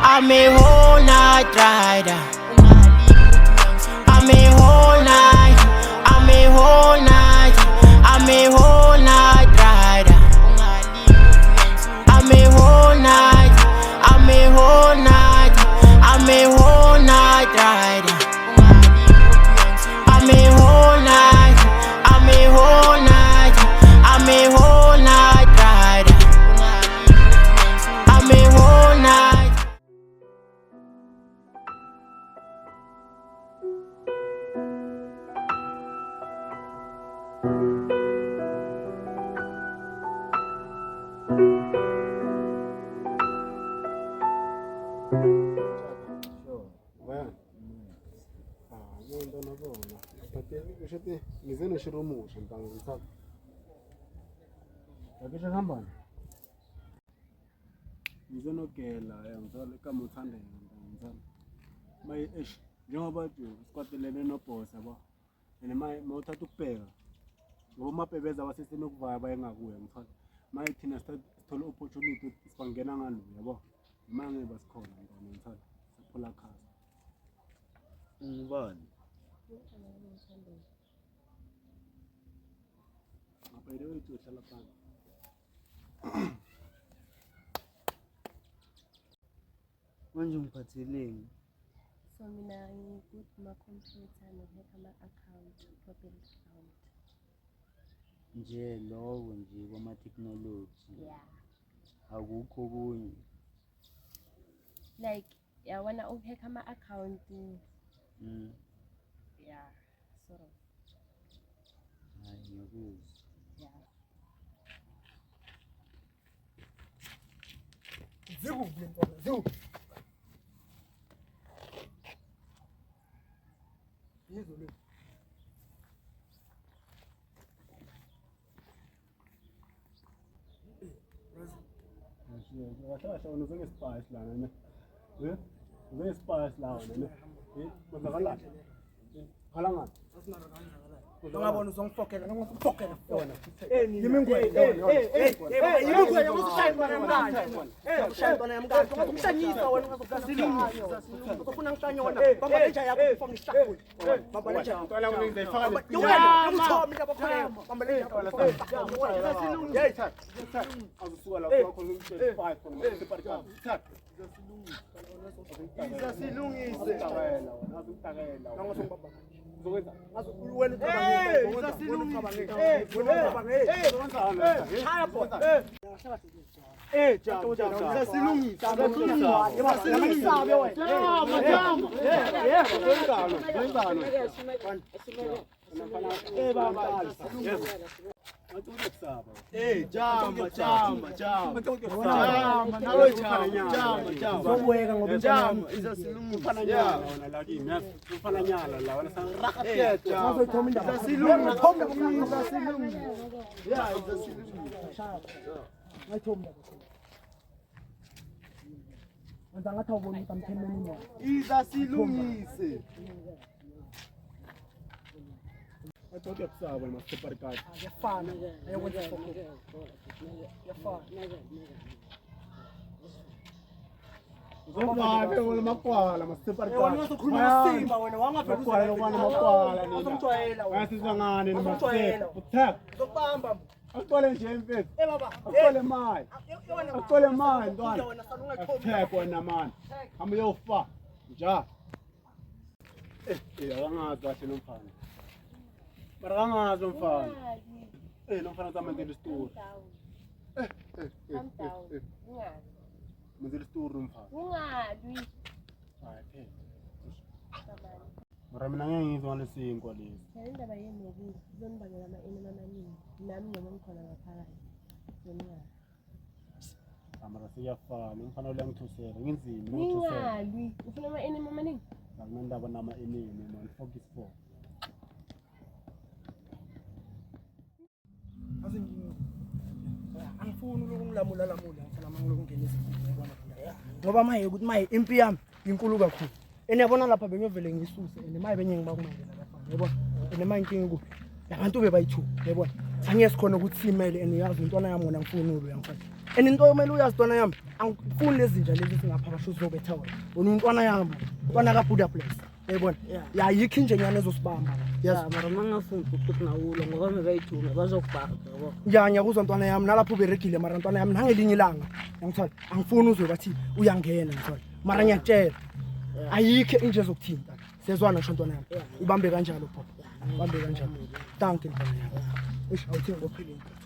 I'm a whole night rider. I'm a whole night. I'm a whole night. I'm a whole night rider. I'm a whole night. I'm a whole night. I'm a whole night rider. I'm a whole night. I'm a whole night. I'm a whole night rider. I'm a whole night. Ngizena shirumusha mntanga ngithatha. Yakisha kambani? Ngizonogela ngizole kama uthandela ngizole. Maye njengoba nje sikwatelene noboss yabo. Ene mawuthatha ukubheka. Ngoba mabhebeza abasesini ukuvaya bayengakuye ngithola. Maye thina sithola opportunity sibangena ngalo yabo. Manje basikhona ngithola. Siphula khasa. Ngibani? Ngapha wethu uhlala phansi. Manje ngiphatheleni. So mina ngikuthi ma-computer nokuhekha ama-account, profile account. Nje lowo nje kwama-technology. Yeah. Akukho kunye. Like, yabona ukuhekha ama-account. Yeah, sort of. Hayi ngiyakuzwa. Yeah. Ziwu. Yizolo. Washa unozonge-spice lana ne. Uzonge-spice lawa ne. Kwenzakalani? Khala ngani? Ungabona uzongifokela ngokufokela wona. Yimingwe. Yimingwe usishaya intwana yamkani. Ushaya intwana yamkani. Ungakushanyisa wena ungazokusilunga. Ufuna ngishanye wona. Bamba leja yakho ufona ishakule. Bamba leja. Ngicela ngizayifaka Yona uthomi lapha. Bamba leja. Asilungi. Hey, awusuka lapho wakho ngo-25 ngomseparika. Thatha. Izasilungise. Utakela wona, utakela. Ngangosongibaba. Uzokwenza? Wena ucabangile. Izasilungise. Wena ucabangile. Chaya bo. Izasilungise. Yabasilungise wena. Zokuweka ngoba njama Izasilungisa nyala wona lakini yazi ufana nyala la wona sangirakathetha Wazoyithoma indaba. Izasilungisa. Thomba kumini izasilungisa. ya izasilungisa Ngayithomba. Wenza ngathi awubona ukuthi amthemeni wona. izasilungise Atoke kusaba maseparika Yafana ke. Ayokwenza konke. Yafana. Uzovabe wona makwala maseparika Wena uzokhuluma Simba wena wangavela makwala wona makwala nina uzomjwayela wena. Uyasizwa ngani Uzomjwayela. uthak Uzokubamba. Akucole nje mfethu Baba. akucole mali Yona akucole mali ntwana wena sanungayithomba. akuthek wena mani hamba uyofa nja akangazi kahle lo mfana mara akangazi lo mfana lo mfana zamenzela isitori Calm down. Ungabi. menzela isitori lo mfana Ungabi. hayi Sabani. mara mina ngeke ngizwa ngalesinkwa lesi Phela indaba yenu nokuthi izonibangela ama-enemy amaningi. Nami noma ngikhona ngaphakathi. Ungabi. mara siyafana umfana uyangithusela ngenzini ngithusela Ungabi. Ufuna ama-enemy amaningi? akunandaba nama-enemy man focus for Angifuni ukungilamula ngifuna mangiloku ngenisa yabona. Ngoba maye ukuthi maye impi yami inkulu kakhulu. Eniyabona lapha bengivele ngisuse and maye benye ngibakumangela lapha. Yabona. And maye inkingi kuphi? Labantu bebayithu. Yabona. Angiyesikhona ukuthi simele and yazi intwana yami ngona ngifuna ulo yangifana. and into yomele uyazi ntwana yami angifuni lezi zinja lezi singapha basho uzobetha wena wona untwana yami ntwana kaBuddha place yayibona ya yikho injenyana ezosibamba ya mara mangafuni ukuthi nawulo ngoba mekayithume bazokubhaka yabo ngiyanya kuzwa ntwana yami nalapho beregile mara ntwana yami nangelinye ilanga ngithola angifuni uzwe bathi uyangena ngithola mara ngiyakutshela ayikho inje ezokuthinta sezwana ngisho ntwana yami ibambe kanjalo papa ibambe kanjalo thank you ntwana yami awuthi ngophilile